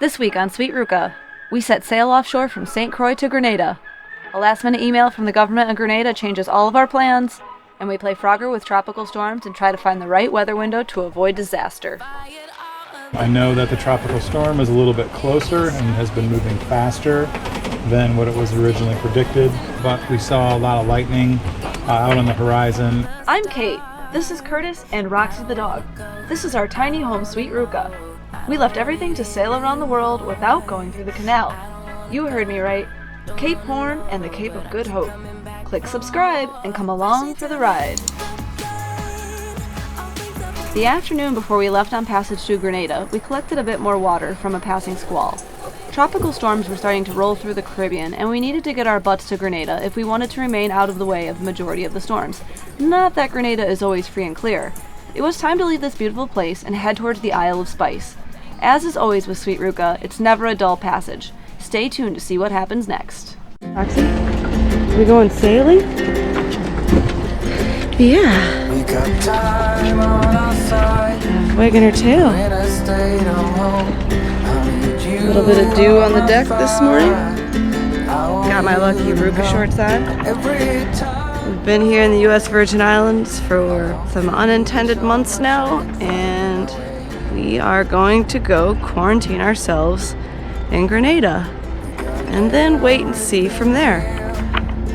This week on Sweet Ruca, we set sail offshore from St. Croix to Grenada. A last-minute email from the government of Grenada changes all of our plans, and we play Frogger with tropical storms and try to find the right weather window to avoid disaster. I know that the tropical storm is a little bit closer and has been moving faster than what it was originally predicted, but we saw a lot of lightning out on the horizon. I'm Kate. This is Curtis and Roxy the dog. This is our tiny home, Sweet Ruca. We left everything to sail around the world without going through the canal. You heard me right. Cape Horn and the Cape of Good Hope. Click subscribe and come along for the ride. The afternoon before we left on passage to Grenada, we collected a bit more water from a passing squall. Tropical storms were starting to roll through the Caribbean, and we needed to get our butts to Grenada if we wanted to remain out of the way of the majority of the storms. Not that Grenada is always free and clear. It was time to leave this beautiful place and head towards the Isle of Spice. As is always with Sweet Ruca, it's never a dull passage. Stay tuned to see what happens next. Roxy, are we going sailing? Yeah. Wagging her tail. A little bit of dew on the deck this morning. Got my lucky Ruca shorts on. We've been here in the U.S. Virgin Islands for some unintended months now, and we are going to go quarantine ourselves in Grenada and then wait and see from there.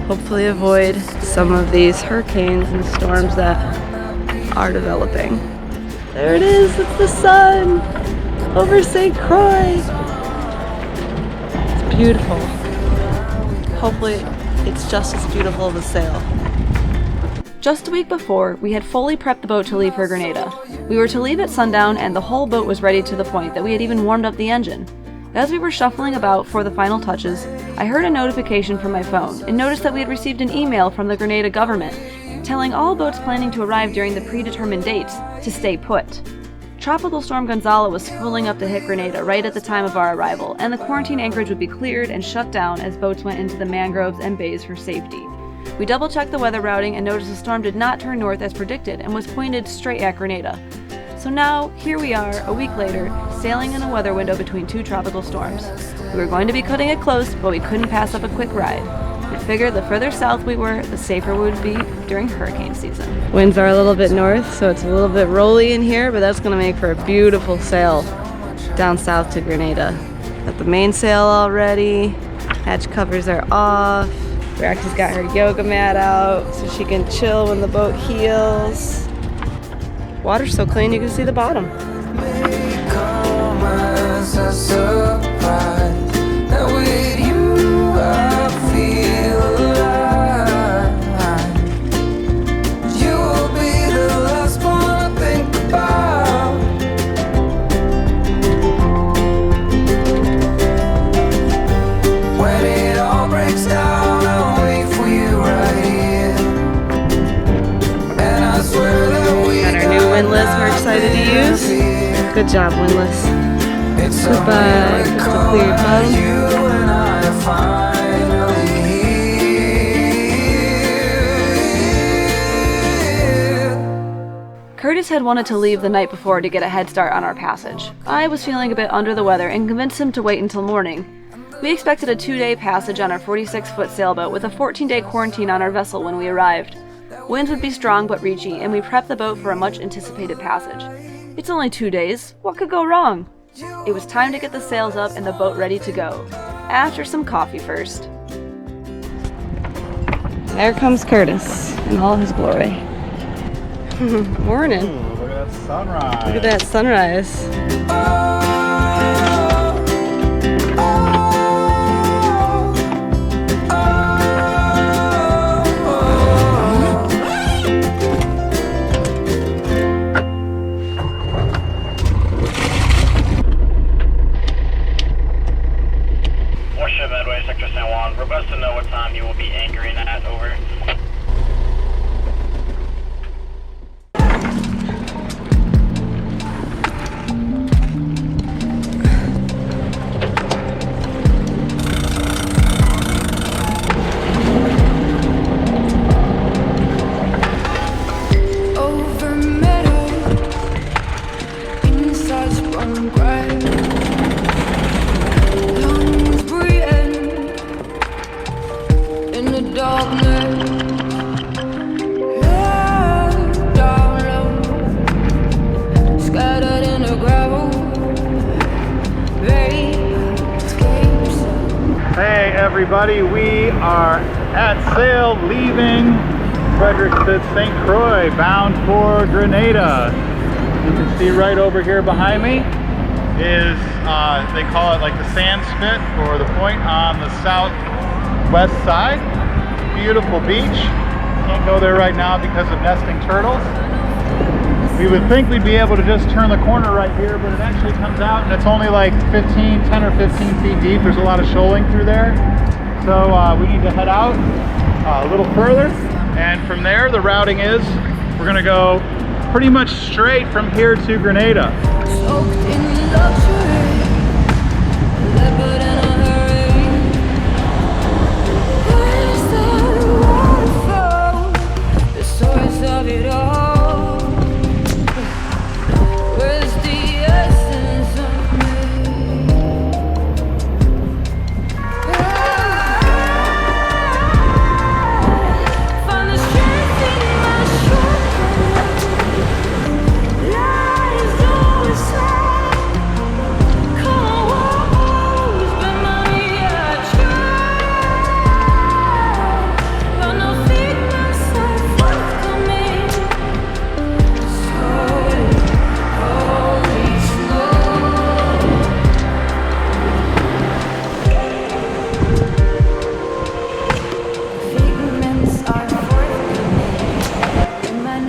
Hopefully avoid some of these hurricanes and storms that are developing. There it is, it's the sun over St. Croix. It's beautiful. Hopefully it's just as beautiful of a sail. Just a week before, we had fully prepped the boat to leave for Grenada. We were to leave at sundown, and the whole boat was ready to the point that we had even warmed up the engine. As we were shuffling about for the final touches, I heard a notification from my phone and noticed that we had received an email from the Grenada government telling all boats planning to arrive during the predetermined dates to stay put. Tropical storm Gonzolo was spooling up to hit Grenada right at the time of our arrival, and the quarantine anchorage would be cleared and shut down as boats went into the mangroves and bays for safety. We double-checked the weather routing and noticed the storm did not turn north as predicted and was pointed straight at Grenada. So now, here we are, a week later, sailing in a weather window between two tropical storms. We were going to be cutting it close, but we couldn't pass up a quick ride. We figured the further south we were, the safer we would be during hurricane season. Winds are a little bit north, so it's a little bit rolly in here, but that's going to make for a beautiful sail down south to Grenada. Got the mainsail all ready, hatch covers are off. Roxy's got her yoga mat out so she can chill when the boat heels. Water's so clean you can see the bottom. Windlass we're excited to use. Good job, Windlass. Goodbye, crystal clear bottom. Curtis had wanted to leave the night before to get a head start on our passage. I was feeling a bit under the weather and convinced him to wait until morning. We expected a 2-day passage on our 46-foot sailboat with a 14-day quarantine on our vessel when we arrived. Winds would be strong but reachy, and we prepped the boat for a much-anticipated passage. It's only 2 days. What could go wrong? It was time to get the sails up and the boat ready to go. After some coffee first. There comes Curtis in all his glory. Morning. Ooh, look at that sunrise. Look at that sunrise. Request to know what time you will be anchoring at, over. Over meadow, inside sprung grass. everybody. We are at sail leaving Frederiksted St. Croix, bound for Grenada. You can see right over here behind me is, they call it like the sand spit, or the point on the southwest side. Beautiful beach. Can't go there right now because of nesting turtles. We would think we'd be able to just turn the corner right here, but it actually comes out and it's only like 10 or 15 feet deep. There's a lot of shoaling through there. So we need to head out a little further. And from there, the routing is, we're gonna go pretty much straight from here to Grenada. Soaked in luxury, leopard in a hurry. Where's that waterfall? The source of it all. Where's the essence of me? Find the strength in my shoulders. Lies always say, come on, but mommy, I try. But no feed myself welcoming. Slowly, holy slow. Figments are forthcoming in my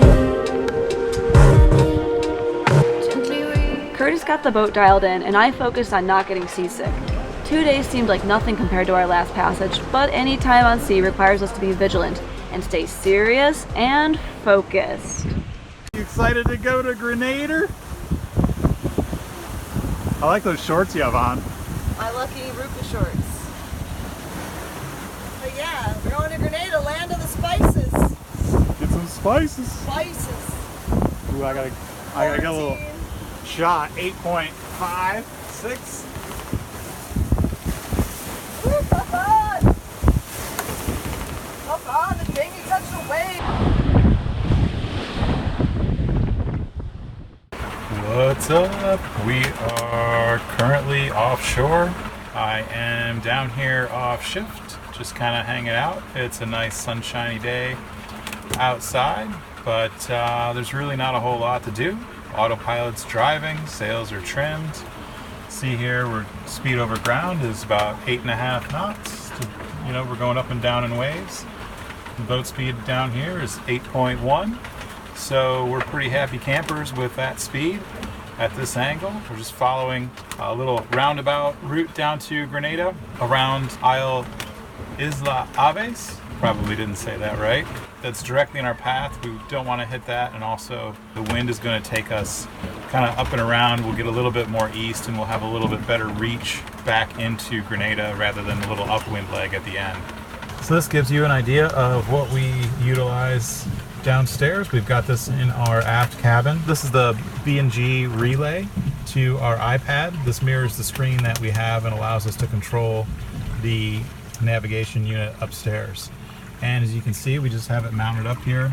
gently weak. Curtis got the boat dialed in, and I focused on not getting seasick. 2 days seemed like nothing compared to our last passage, but any time on sea requires us to be vigilant and stay serious and focused. You excited to go to Grenada? I like those shorts you have on. My lucky Ruca shorts. But yeah, we're going to Grenada, land of the spices. Get some spices. Spices. Ooh, I gotta get a little shot. 8.56. Ooh, up on! Up on, the dinghy touched the wave. What's up? We are currently offshore. I am down here off shift, just kind of hanging out. It's a nice sunshiny day outside, but there's really not a whole lot to do. Autopilot's driving, sails are trimmed. See here, we're speed over ground is about 8.5 knots. We're going up and down in waves. The boat speed down here is 8.1. So we're pretty happy campers with that speed at this angle. We're just following a little roundabout route down to Grenada around Isle Isla Aves. Probably didn't say that right. That's directly in our path. We don't want to hit that, and also the wind is going to take us kind of up and around. We'll get a little bit more east and we'll have a little bit better reach back into Grenada rather than the little upwind leg at the end. So this gives you an idea of what we utilize downstairs. We've got this in our aft cabin. This is the B&G relay to our iPad. This mirrors the screen that we have and allows us to control the navigation unit upstairs. And as you can see, we just have it mounted up here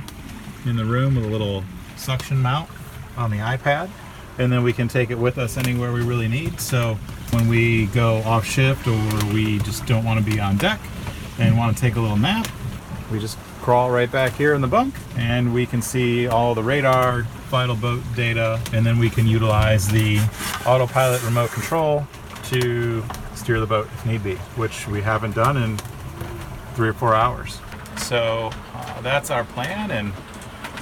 in the room with a little suction mount on the iPad, and then we can take it with us anywhere we really need. So when we go off shift, or we just don't want to be on deck and want to take a little nap, we just crawl right back here in the bunk and we can see all the radar, vital boat data, and then we can utilize the autopilot remote control to steer the boat if need be, which we haven't done in 3 or 4 hours. So that's our plan, and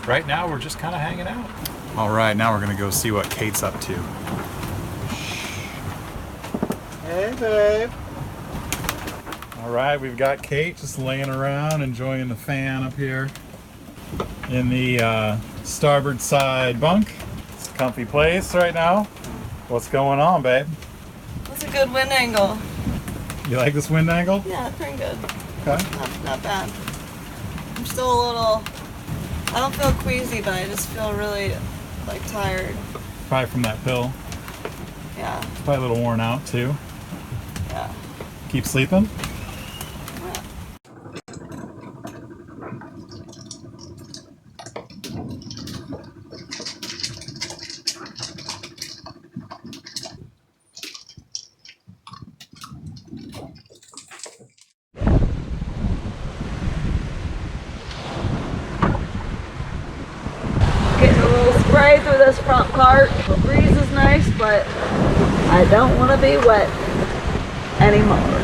right now we're just kind of hanging out. All right, now we're gonna go see what Kate's up to. Hey, babe. All right, we've got Kate just laying around enjoying the fan up here in the starboard side bunk. It's a comfy place right now. What's going on, babe? That's a good wind angle. You like this wind angle? Yeah, pretty good. Okay. Not bad. I'm still a little, I don't feel queasy, but I just feel really like tired. Probably from that pill. Yeah. Probably a little worn out too. Yeah. Keep sleeping? spray through this front part. The breeze is nice, but I don't want to be wet anymore.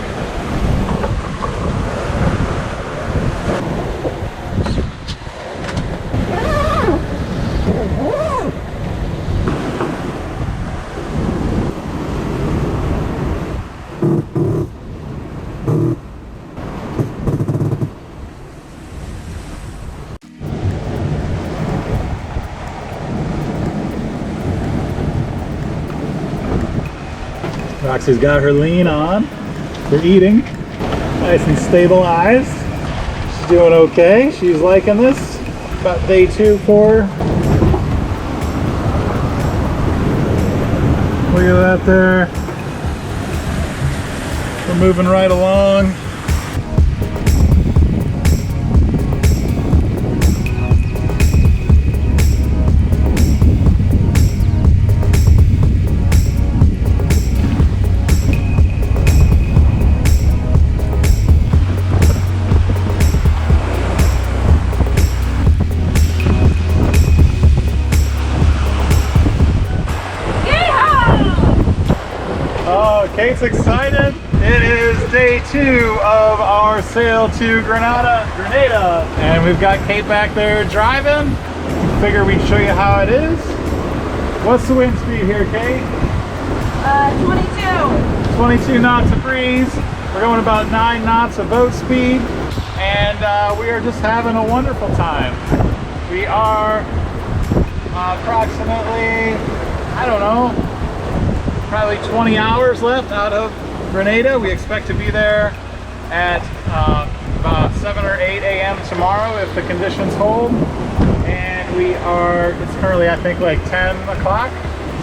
Roxy's got her lean on for eating. Nice and stabilized. She's doing okay. She's liking this. About day 2 for her. Look at that there. We're moving right along. Kate's excited. It is day 2 of our sail to Grenada, and we've got Kate back there driving. Figure we'd show you how it is. What's the wind speed here, Kate? 22. 22 knots of breeze. We're going about 9 knots of boat speed, and we are just having a wonderful time. We are approximately, I don't know, probably 20 hours left out of Grenada. We expect to be there at about 7 or 8 a.m. tomorrow if the conditions hold. And we are, it's currently I think like 10 o'clock,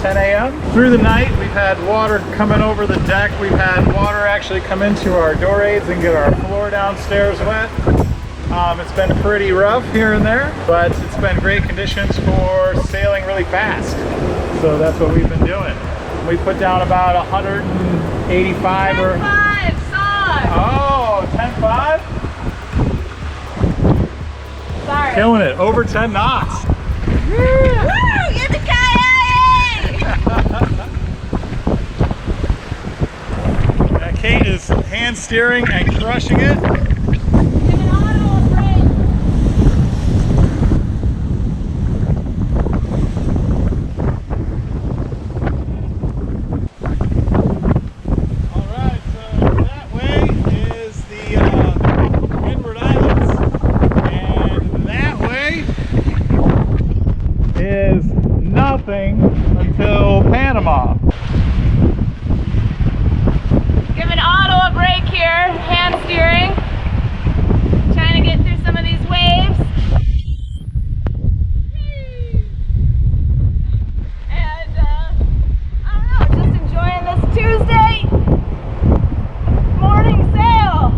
10 a.m. Through the night we've had water coming over the deck. We've had water actually come into our door aids and get our floor downstairs wet. It's been pretty rough here and there, but it's been great conditions for sailing really fast. So that's what we've been doing. We put down about 185 or... 10-5, solid. Oh, 10-5? Sorry. Killing it, over 10 knots. Woo! Yippee-ki-yay! Kate is hand steering and crushing it. Until Panama. Giving Otto a break here, hand steering. Trying to get through some of these waves. And I don't know, just enjoying this Tuesday morning sail.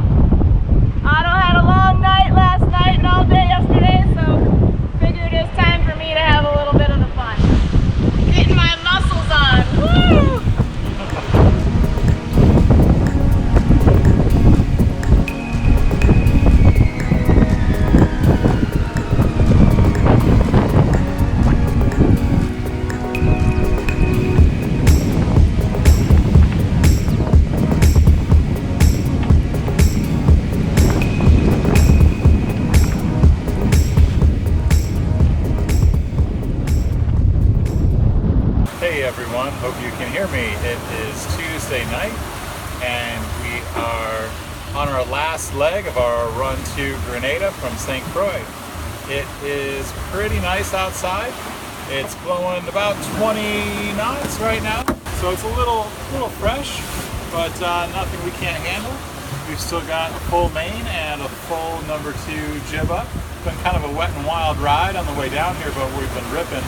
Otto had a long night last night and all day yesterday, so figured it was time for me to have a little bit of the fun. Getting my muscles on. Woo! Hey everyone, hope you can hear me. It is Tuesday night and we are on our last leg of our run to Grenada from St. Croix. It is pretty nice outside. It's blowing about 20 knots right now, so it's a little fresh, but nothing we can't handle. We've still got a full main and a full number 2 jib up. It's been kind of a wet and wild ride on the way down here, but we've been ripping.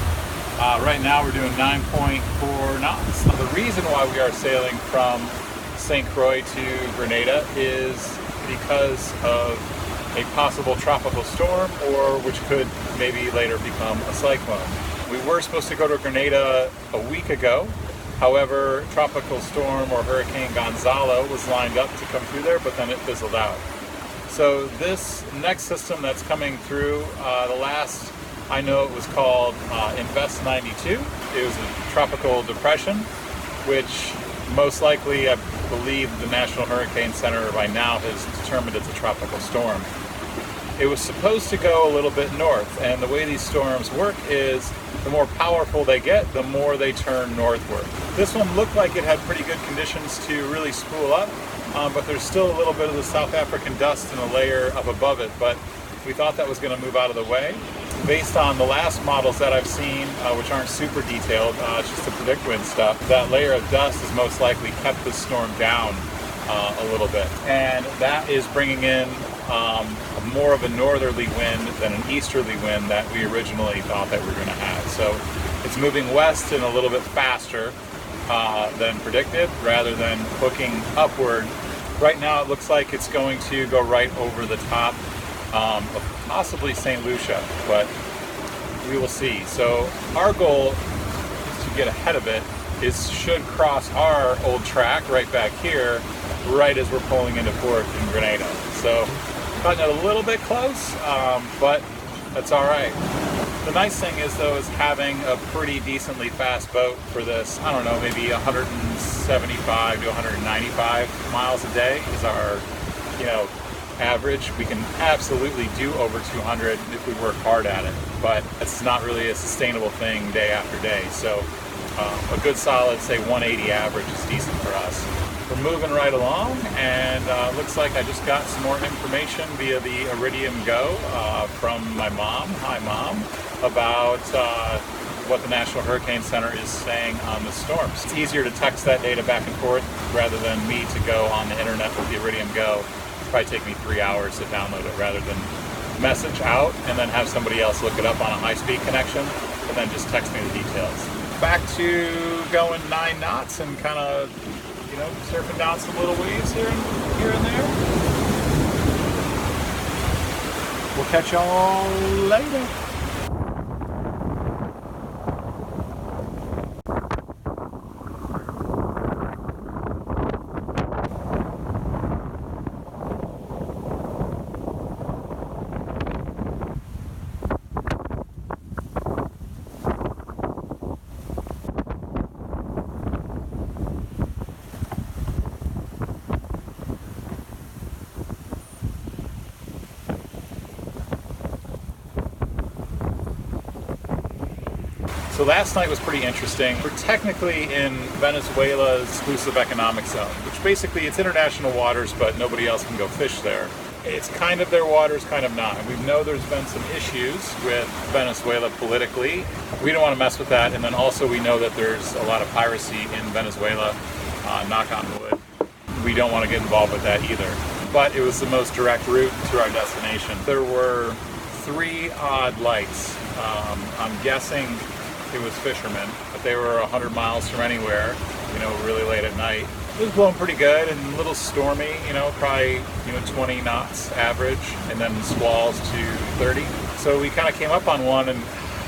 Right now we're doing 9.4 knots. The reason why we are sailing from St. Croix to Grenada is because of a possible tropical storm, or which could maybe later become a cyclone. We were supposed to go to Grenada a week ago. However, tropical storm or Hurricane Gonzolo was lined up to come through there, but then it fizzled out. So this next system that's coming through, the last I know it was called Invest 92. It was a tropical depression, which most likely, I believe the National Hurricane Center by now has determined it's a tropical storm. It was supposed to go a little bit north, and the way these storms work is the more powerful they get, the more they turn northward. This one looked like it had pretty good conditions to really spool up, but there's still a little bit of the South African dust in a layer up above it, but we thought that was going to move out of the way. Based on the last models that I've seen, which aren't super detailed, it's just the predict wind stuff, that layer of dust has most likely kept the storm down a little bit. And that is bringing in more of a northerly wind than an easterly wind that we originally thought that we were going to have. So it's moving west and a little bit faster than predicted, rather than hooking upward. Right now it looks like it's going to go right over the top of possibly St. Lucia, but we will see. So our goal is to get ahead of it. It should cross our old track right back here, right as we're pulling into port in Grenada. So cutting it a little bit close, but that's all right. The nice thing is, though, is having a pretty decently fast boat for this. I don't know, maybe 175 to 195 miles a day is our, average. We can absolutely do over 200 if we work hard at it, but it's not really a sustainable thing day after day. So a good solid, say 180 average is decent for us. We're moving right along, and looks like I just got some more information via the Iridium Go from my mom, hi Mom, about what the National Hurricane Center is saying on the storms. It's easier to text that data back and forth rather than me to go on the internet with the Iridium Go. Probably take me 3 hours to download it rather than message out and then have somebody else look it up on a high-speed connection and then just text me the details. Back to going 9 knots and kind of, surfing down some little waves here and there. We'll catch y'all later. So last night was pretty interesting. We're technically in Venezuela's exclusive economic zone, which basically it's international waters, but nobody else can go fish there. It's kind of their waters, kind of not. We know there's been some issues with Venezuela politically. We don't want to mess with that. And then also we know that there's a lot of piracy in Venezuela, knock on wood. We don't want to get involved with that either. But it was the most direct route to our destination. There were 3 odd lights. I'm guessing it was fishermen, but they were 100 miles from anywhere, really late at night. It was blowing pretty good and a little stormy, probably 20 knots average, and then squalls to 30. So we kind of came up on one, and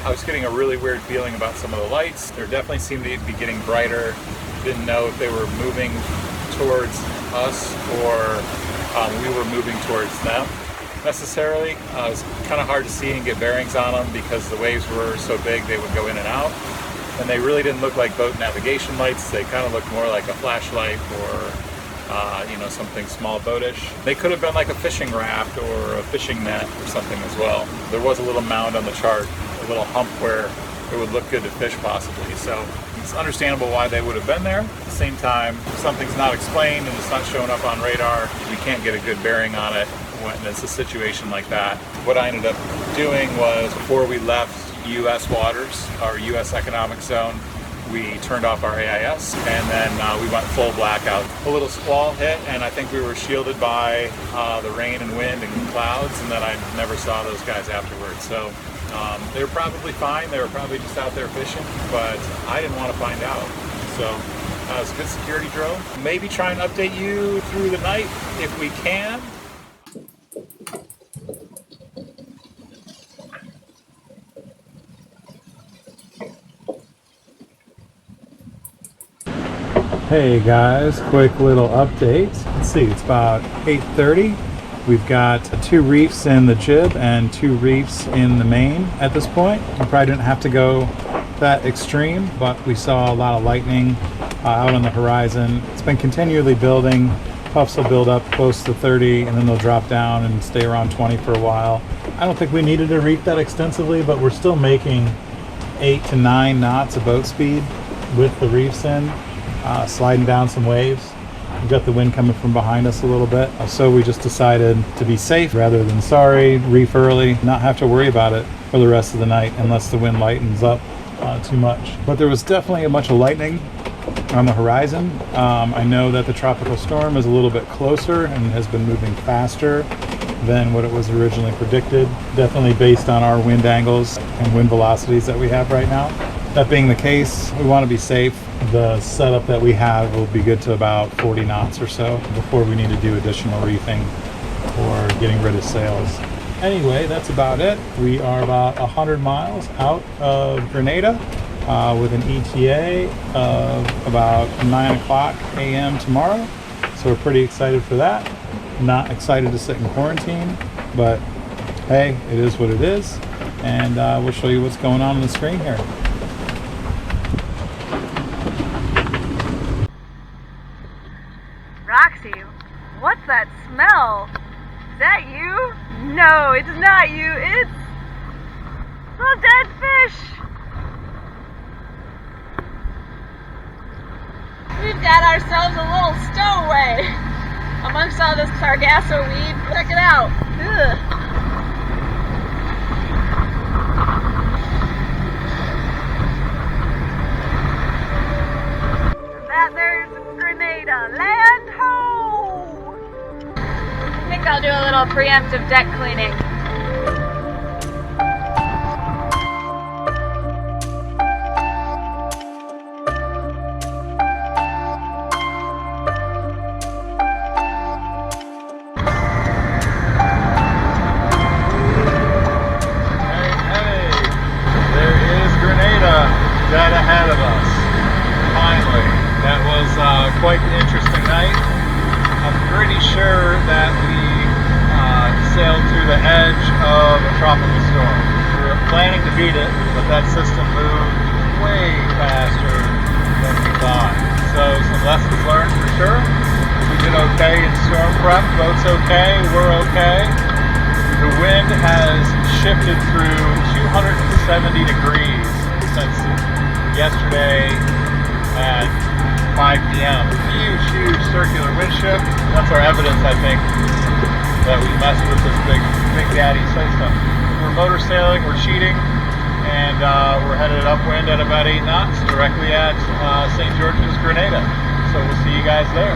I was getting a really weird feeling about some of the lights. They definitely seemed to be getting brighter. Didn't know if they were moving towards us or we were moving towards them necessarily. It was kind of hard to see and get bearings on them because the waves were so big they would go in and out. And they really didn't look like boat navigation lights. They kind of looked more like a flashlight or something small boatish. They could have been like a fishing raft or a fishing net or something as well. There was a little mound on the chart, a little hump where it would look good to fish possibly. So it's understandable why they would have been there. At the same time, if something's not explained and it's not showing up on radar, we can't get a good bearing on it when it's a situation like that. What I ended up doing was, before we left U.S. waters, our U.S. economic zone, we turned off our AIS, and then we went full blackout. A little squall hit, and I think we were shielded by the rain and wind and clouds, and then I never saw those guys afterwards. So they were probably fine. They were probably just out there fishing, but I didn't want to find out. So it was a good security drill. Maybe try and update you through the night if we can. Hey guys, quick little update. Let's see, it's about 8:30. We've got 2 reefs in the jib and 2 reefs in the Maine at this point. We probably didn't have to go that extreme, but we saw a lot of lightning out on the horizon. It's been continually building. Puffs will build up close to 30 and then they'll drop down and stay around 20 for a while. I don't think we needed to reef that extensively, but we're still making 8 to 9 knots of boat speed with the reefs in, sliding down some waves. We've got the wind coming from behind us a little bit, so we just decided to be safe rather than sorry, reef early, not have to worry about it for the rest of the night unless the wind lightens up too much. But there was definitely a bunch of lightning on the horizon. I know that the tropical storm is a little bit closer and has been moving faster than what it was originally predicted, definitely based on our wind angles and wind velocities that we have right now. That being the case, we want to be safe. The setup that we have will be good to about 40 knots or so before we need to do additional reefing or getting rid of sails. Anyway, that's about it. We are about 100 miles out of Grenada with an ETA of about 9 o'clock a.m. tomorrow. So we're pretty excited for that. Not excited to sit in quarantine, but hey, it is what it is. And we'll show you what's going on the screen here. Roxy, what's that smell? Is that you? No, it's not you. It's a dead fish. We've got ourselves a little stowaway amongst all this sargasso weed. Check it out. Ugh. That there's Grenada. Land ho! I think I'll do a little preemptive deck cleaning. Dead ahead of us. Finally. That was quite an interesting night. I'm pretty sure that we sailed through the edge of a tropical storm. We were planning to beat it, but that system moved way faster than we thought. So some lessons learned for sure. We did okay in storm prep. Boat's okay. We're okay. The wind has shifted through 270 degrees since yesterday at 5 p.m. Huge circular wind shift. That's our evidence, I think, that we messed with this big daddy system. We're motor sailing, we're cheating, and we're headed upwind at about 8 knots directly at St. George's, Grenada. So we'll see you guys there.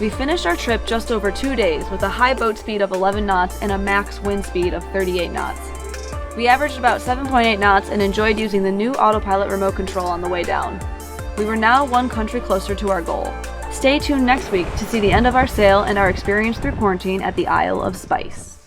We finished our trip just over 2 days with a high boat speed of 11 knots and a max wind speed of 38 knots. We averaged about 7.8 knots and enjoyed using the new autopilot remote control on the way down. We were now one country closer to our goal. Stay tuned next week to see the end of our sail and our experience through quarantine at the Isle of Spice.